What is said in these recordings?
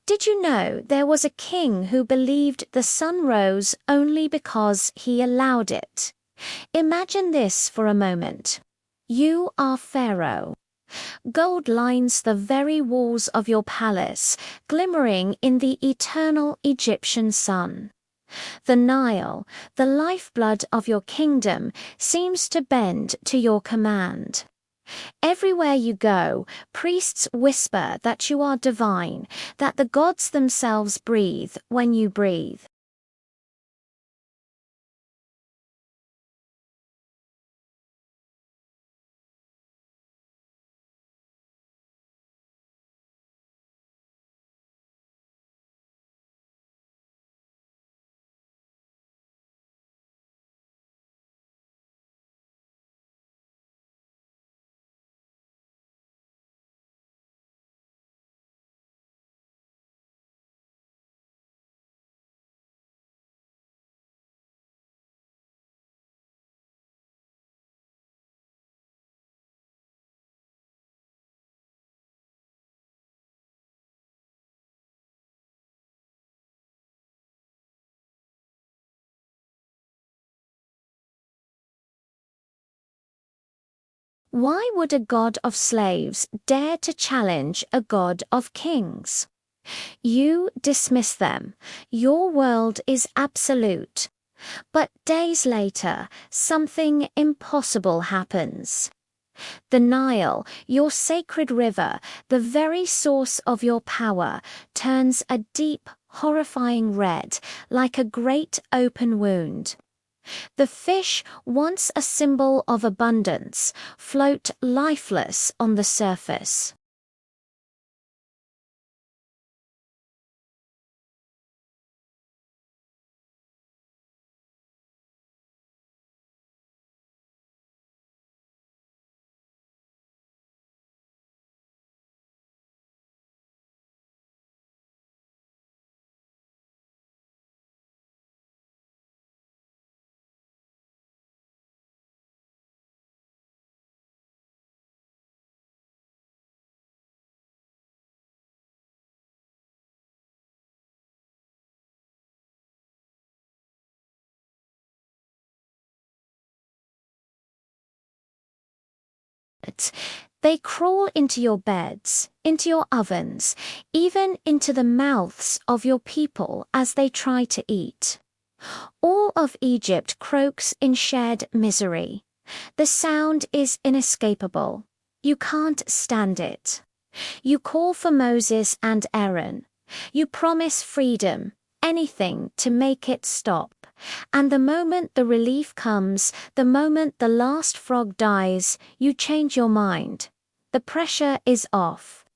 Did you know there was a king who believed the sun rose only because he allowed it? Imagine this for a moment. You are Pharaoh. Gold lines the very walls of your palace, glimmering in the eternal Egyptian sun. The Nile, the lifeblood of your kingdom, seems to bend to your command. Everywhere you go, priests whisper that you are divine, that the gods themselves breathe when you breathe. Why would a god of slaves dare to challenge a god of kings? You dismiss them. Your world is absolute. But days later, something impossible happens. The Nile, your sacred river, the very source of your power, turns a deep, horrifying red, like a great open wound. The fish, once a symbol of abundance, float lifeless on the surface. They crawl into your beds, into your ovens, even into the mouths of your people as they try to eat. All of Egypt croaks in shared misery. The sound is inescapable. You can't stand it. You call for Moses and Aaron. You promise freedom, anything to make it stop. And the moment the relief comes, the moment the last frog dies, you change your mind. The pressure is off.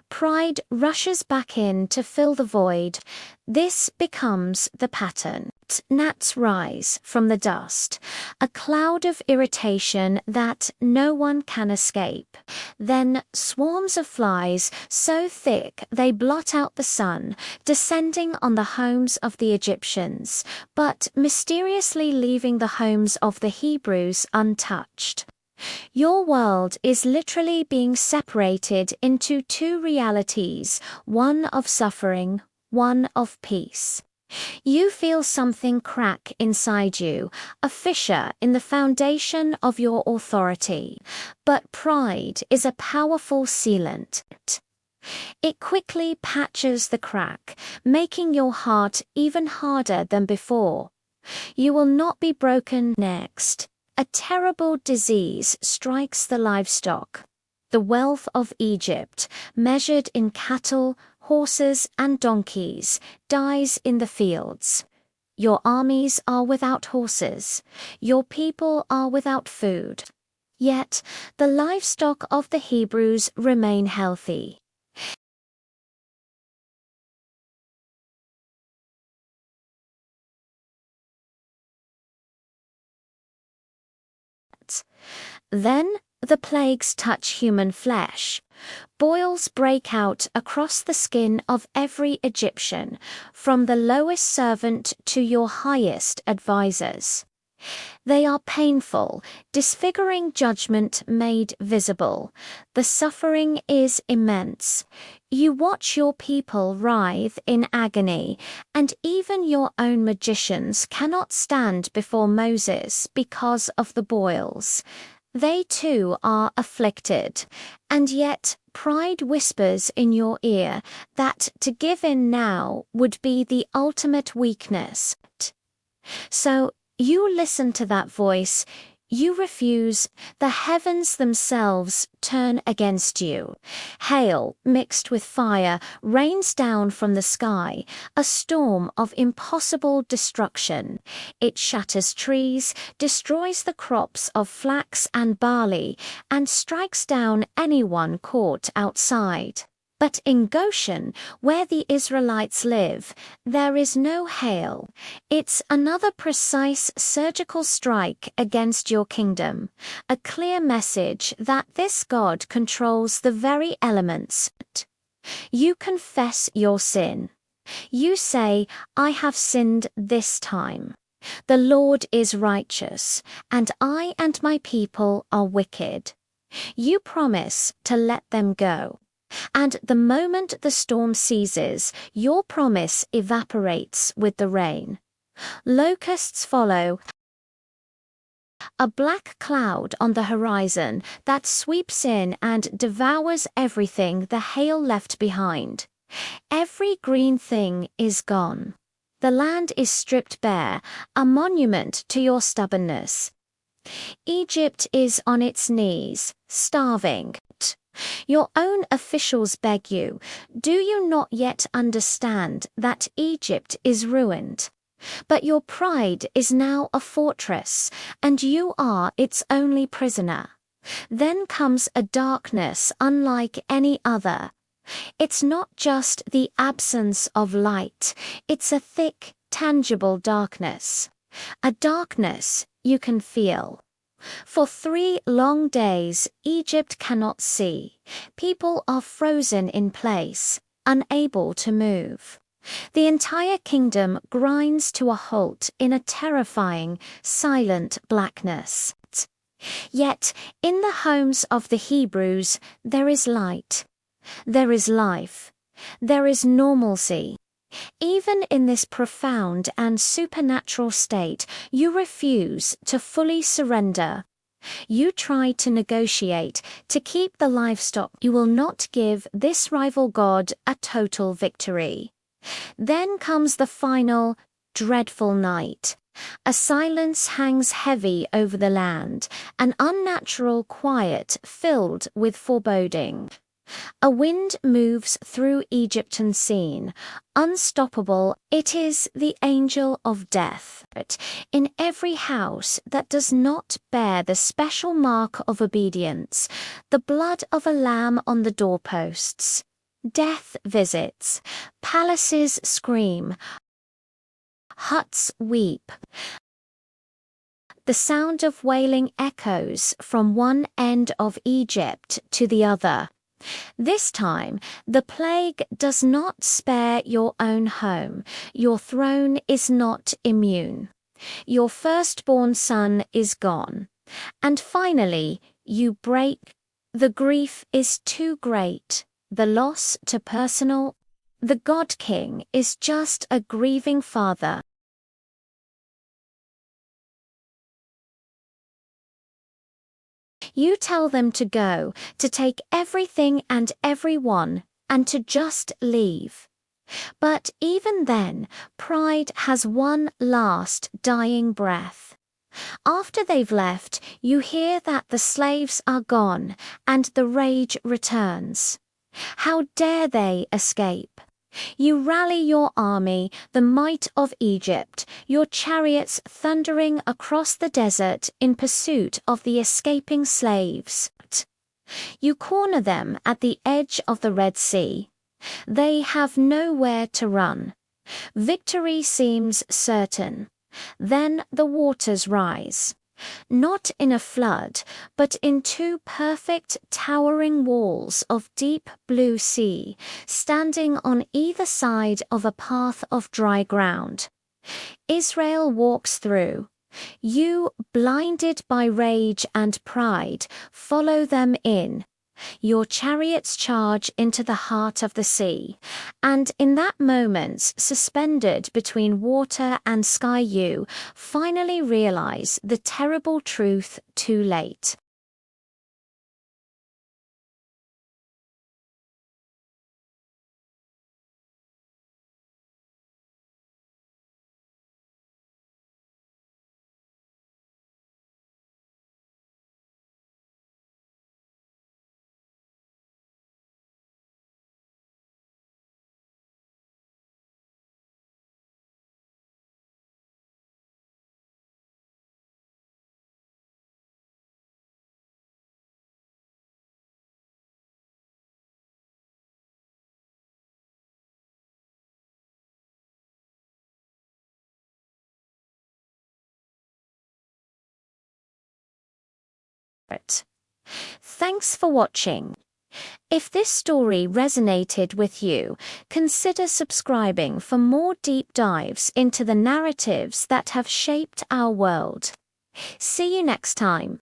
Pride rushes back in to fill the void. This becomes the pattern. Gnats rise from the dust, a cloud of irritation that no one can escape. Then swarms of flies, so thick they blot out the sun, descending on the homes of the Egyptians, but mysteriously leaving the homes of the Hebrews untouched. Your world is literally being separated into two realities, one of suffering, one of peace. You feel something crack inside you, a fissure in the foundation of your authority. But pride is a powerful sealant. It quickly patches the crack, making your heart even harder than before. You will not be broken next. A terrible disease strikes the livestock. The wealth of Egypt, measured in cattle, horses, and donkeys, dies in the fields. Your armies are without horses. Your people are without food. Yet the livestock of the Hebrews remain healthy. Then the plagues touch human flesh. Boils break out across the skin of every Egyptian, from the lowest servant to your highest advisors. They are painful, disfiguring judgment made visible. The suffering is immense. You watch your people writhe in agony, and even your own magicians cannot stand before Moses because of the boils. They too are afflicted, and yet pride whispers in your ear that to give in now would be the ultimate weakness. So you listen to that voice. You refuse. The heavens themselves turn against you. Hail, mixed with fire, rains down from the sky, a storm of impossible destruction. It shatters trees, destroys the crops of flax and barley, and strikes down anyone caught outside. But in Goshen, where the Israelites live, there is no hail. It's another precise surgical strike against your kingdom, a clear message that this God controls the very elements. You confess your sin. You say, I have sinned this time. The Lord is righteous, and I and my people are wicked. You promise to let them go. And the moment the storm ceases, your promise evaporates with the rain. Locusts follow, a black cloud on the horizon that sweeps in and devours everything the hail left behind. Every green thing is gone. The land is stripped bare, a monument to your stubbornness. Egypt is on its knees, starving. Your own officials beg you, do you not yet understand that Egypt is ruined? But your pride is now a fortress, and you are its only prisoner. Then comes a darkness unlike any other. It's not just the absence of light, it's a thick, tangible darkness. A darkness you can feel. For 3 long days, Egypt cannot see. People are frozen in place, unable to move. The entire kingdom grinds to a halt in a terrifying, silent blackness. Yet, in the homes of the Hebrews, there is light. There is life. There is normalcy. Even in this profound and supernatural state, you refuse to fully surrender. You try to negotiate to keep the livestock. You will not give this rival god a total victory. Then comes the final, dreadful night. A silence hangs heavy over the land, an unnatural quiet filled with foreboding. A wind moves through Egyptian scene, unstoppable. It is the angel of death. In every house that does not bear the special mark of obedience, the blood of a lamb on the doorposts. Death visits, palaces scream, huts weep. The sound of wailing echoes from one end of Egypt to the other. This time, the plague does not spare your own home. Your throne is not immune. Your firstborn son is gone. And finally, you break. The grief is too great. The loss too personal. The God King is just a grieving father. You tell them to go, to take everything and everyone, and to just leave. But even then, pride has one last dying breath. After they've left, you hear that the slaves are gone, and the rage returns. How dare they escape? You rally your army, the might of Egypt, your chariots thundering across the desert in pursuit of the escaping slaves. You corner them at the edge of the Red Sea. They have nowhere to run. Victory seems certain. Then the waters rise. Not in a flood, but in 2 perfect towering walls of deep blue sea, standing on either side of a path of dry ground. Israel walks through. You, blinded by rage and pride, follow them in. Your chariots charge into the heart of the sea, and in that moment, suspended between water and sky, you finally realize the terrible truth too late. Thanks for watching. If this story resonated with you, consider subscribing for more deep dives into the narratives that have shaped our world. See you next time.